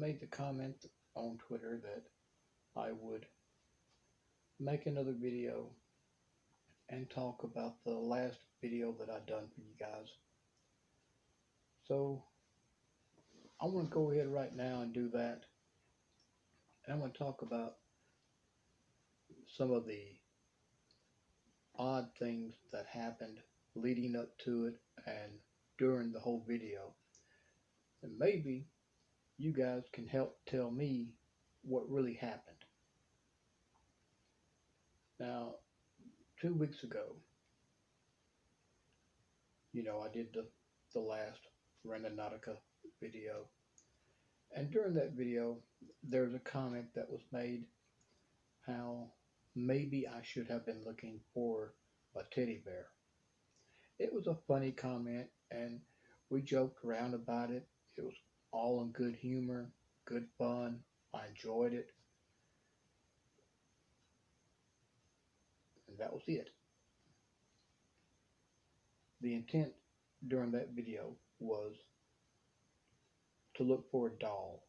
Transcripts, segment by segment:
made the comment on Twitter that I would make another video and talk about the last video that I done for you guys. So I want to go ahead right now and do that. And I'm going to talk about some of the odd things that happened leading up to it and during the whole video. And maybe you guys can help tell me what really happened. Now, 2 weeks ago, I did the last Randonautica video. And during that video, there's a comment that was made how maybe I should have been looking for a teddy bear. It was a funny comment, and we joked around about it. It was all in good humor, good fun. I enjoyed it. And that was it. The intent during that video was to look for a doll.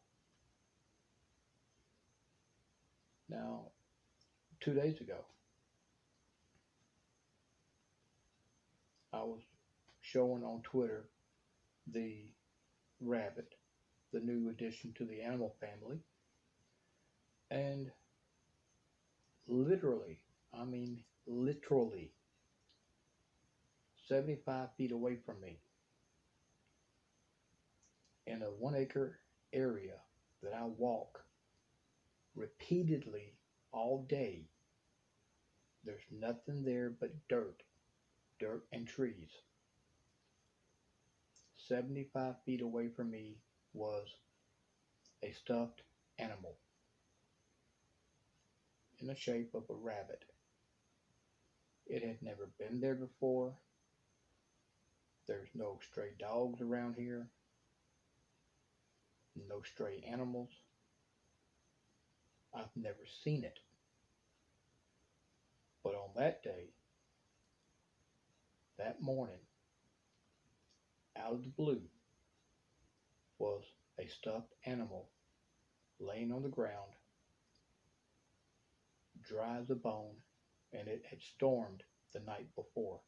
Now, 2 days ago, I was showing on Twitter the rabbit, the new addition to the animal family, and literally, I mean literally, 75 feet away from me, in a 1 acre area that I walk repeatedly all day, there's nothing there but dirt and trees. 75 feet away from me was a stuffed animal in the shape of a rabbit. It had never been there before. There's no stray dogs around here, no stray animals. I've never seen it. But on that day, that morning, out of the blue, was a stuffed animal laying on the ground, dry as a bone, and it had stormed the night before.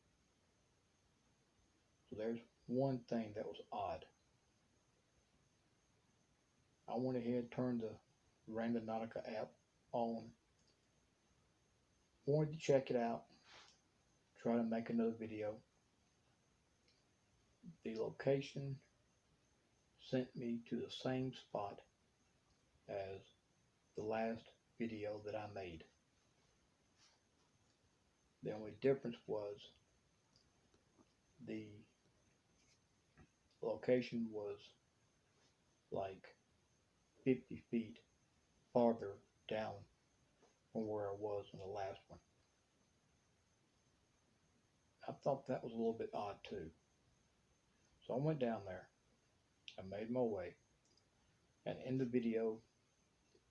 So there's one thing that was odd. I went ahead, turned the Randonautica app on, wanted to check it out, try to make another video. The location sent me to the same spot as the last video that I made. The only difference was the location was like 50 feet farther down from where I was in the last one. I thought that was a little bit odd too. So I went down there. I made my way. And in the video,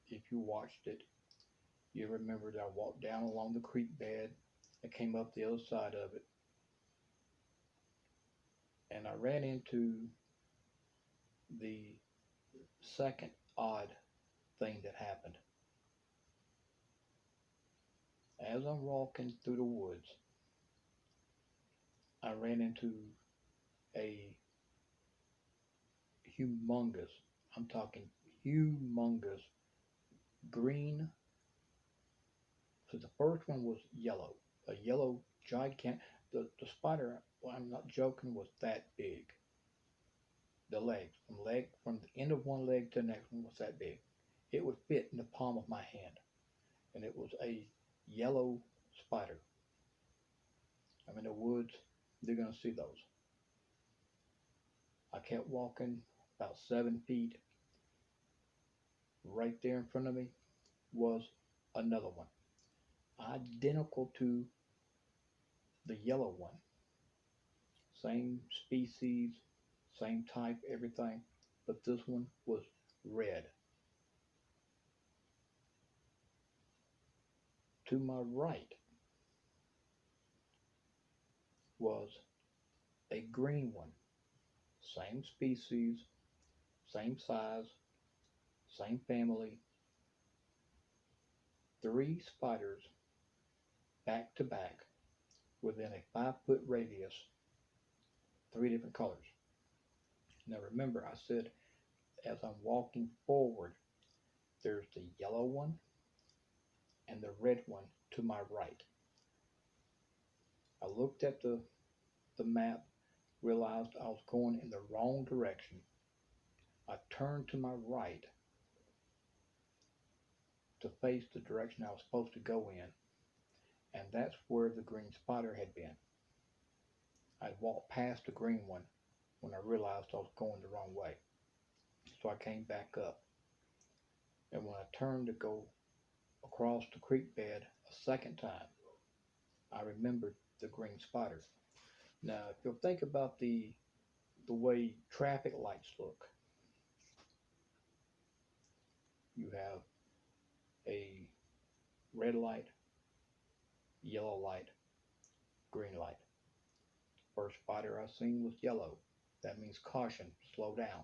if you watched it, you remember that I walked down along the creek bed and came up the other side of it. And I ran into the second odd thing that happened. As I'm walking through the woods, I ran into a humongous, I'm talking humongous, green. So the first one was yellow, a yellow gigantic. The spider, well, I'm not joking, was that big. The legs, from the end of one leg to the next one was that big. It would fit in the palm of my hand. And it was a yellow spider. I'm in the woods, they're going to see those. I kept walking about 7 feet. Right there in front of me was another one, identical to the yellow one. Same species, same type, everything, but this one was red. To my right was a green one. Same species, same size, same family, three spiders back to back within a 5 foot radius, three different colors. Now remember, I said as I'm walking forward, there's the yellow one and the red one to my right. I looked at the map, realized I was going in the wrong direction. I turned to my right to face the direction I was supposed to go in, and that's where the green spider had been. I'd walked past the green one when I realized I was going the wrong way. So I came back up, and when I turned to go across the creek bed a second time, I remembered the green spider. Now, if you'll think about the way traffic lights look, you have a red light, yellow light, green light. First spider I seen was yellow. That means caution, slow down.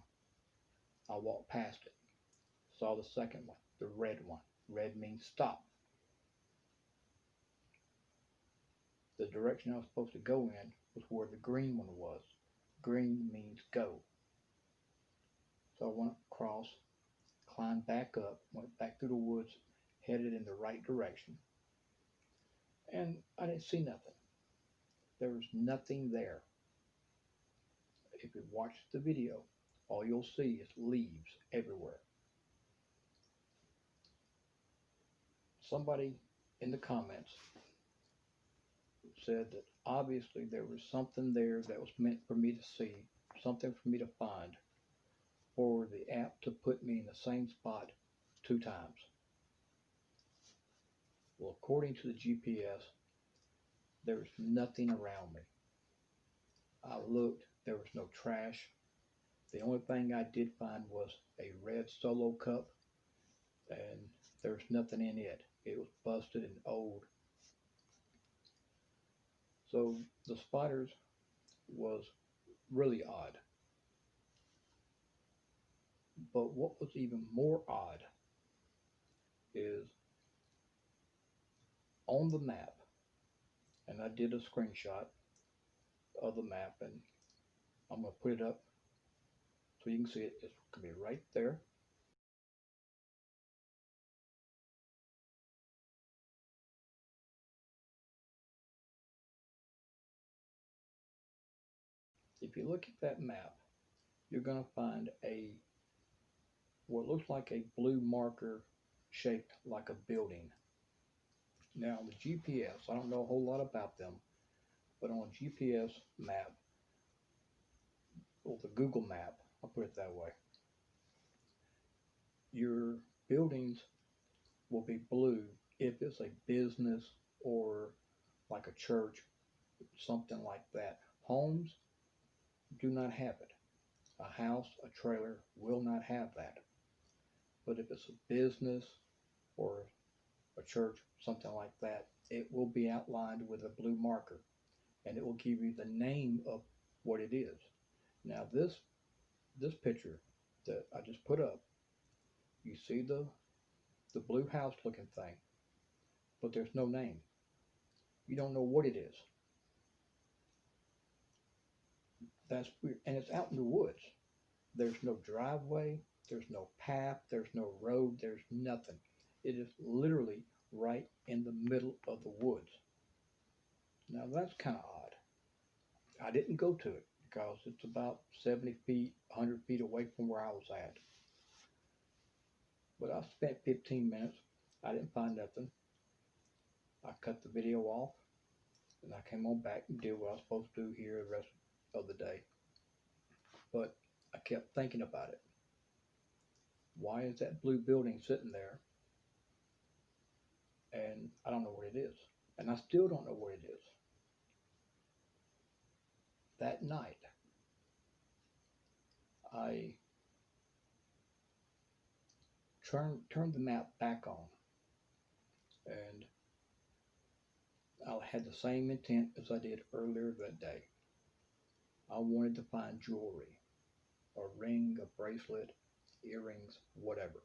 I walked past it. Saw the second one, the red one. Red means stop. The direction I was supposed to go in was where the green one was. Green means go. So I went across, climbed back up, went back through the woods, headed in the right direction. And I didn't see nothing. There was nothing there. If you watch the video, all you'll see is leaves everywhere. Somebody in the comments said that obviously there was something there that was meant for me to see, something for me to find, for the app to put me in the same spot 2 times. Well, according to the GPS, there was nothing around me. I looked, there was no trash. The only thing I did find was a red Solo cup, and there was nothing in it. It was busted and old. So the spiders was really odd. But what was even more odd is on the map, and I did a screenshot of the map, and I'm going to put it up so you can see it. It's going to be right there. If you look at that map, you're going to find what looks like a blue marker shaped like a building. Now, the GPS, I don't know a whole lot about them, but on a GPS map, or the Google map, I'll put it that way, your buildings will be blue if it's a business or like a church, something like that. Homes do not have it. A house, a trailer will not have that. But if it's a business or a church, something like that, it will be outlined with a blue marker, and it will give you the name of what it is. Now this picture that I just put up, you see the blue house looking thing, but there's no name. You don't know what it is. That's weird. And it's out in the woods. There's no driveway, there's no path, there's no road, there's nothing. It is literally right in the middle of the woods. Now that's kind of odd. I didn't go to it because it's about 70 feet, 100 feet away from where I was at. But I spent 15 minutes. I didn't find nothing. I cut the video off, and I came on back and did what I was supposed to do here the rest of the day. But I kept thinking about it. Why is that blue building sitting there? And I don't know what it is. And I still don't know what it is. That night, I turned the map back on, and I had the same intent as I did earlier that day. I wanted to find jewelry, a ring, a bracelet, earrings, whatever.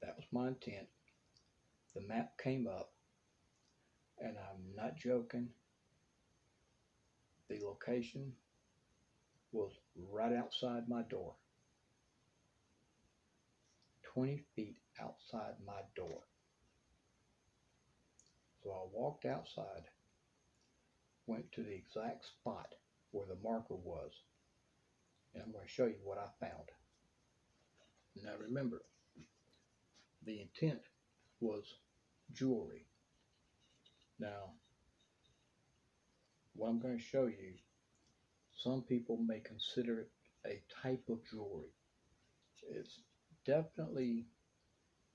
That was my intent. The map came up, and I'm not joking. The location was right outside my door, 20 feet outside my door. So I walked outside, went to the exact spot where the marker was, and I'm going to show you what I found. Now remember, the intent was jewelry. Now, what I'm going to show you, some people may consider it a type of jewelry. It's definitely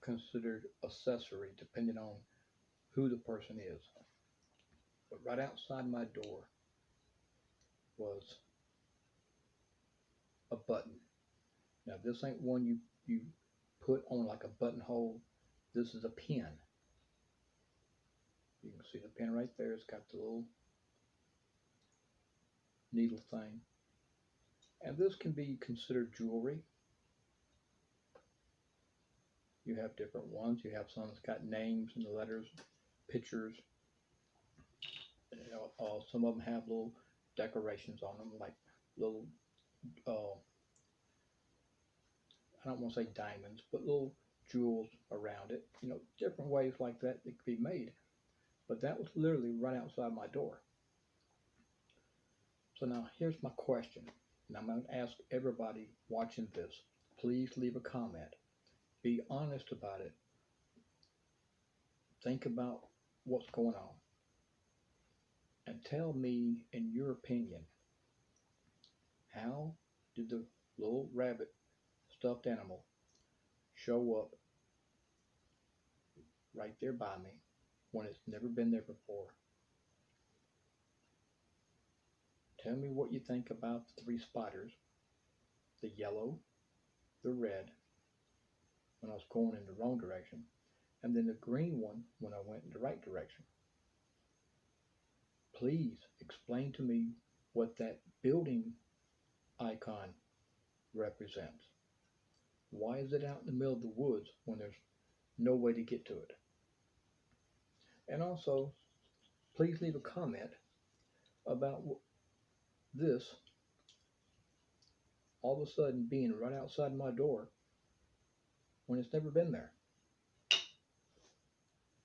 considered accessory depending on who the person is. But right outside my door was a button. Now this ain't one you put on like a buttonhole. This is a pin. You can see the pin right there. It's got the little needle thing. And this can be considered jewelry. You have different ones. You have some that's got names and the letters, pictures. Some of them have little decorations on them, like little, I don't want to say diamonds, but little jewels around it. Different ways like that could be made. But that was literally right outside my door. So now here's my question. And I'm going to ask everybody watching this, please leave a comment. Be honest about it. Think about what's going on. And tell me, in your opinion, how did the little rabbit stuffed animal show up right there by me when it's never been there before? Tell me what you think about the three spiders, the yellow, the red, when I was going in the wrong direction, and then the green one when I went in the right direction. Please explain to me what that building icon represents. Why is it out in the middle of the woods when there's no way to get to it? And also, please leave a comment about this all of a sudden being right outside my door when it's never been there.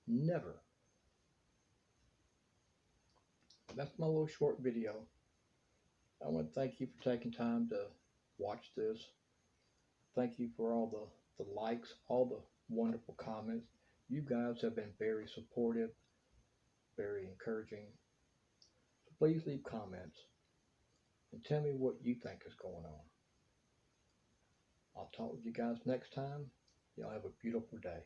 Never. That's my little short video. I want to thank you for taking time to watch this. Thank you for all the likes, all the wonderful comments. You guys have been very supportive, very encouraging. So please leave comments and tell me what you think is going on. I'll talk with you guys next time. Y'all have a beautiful day.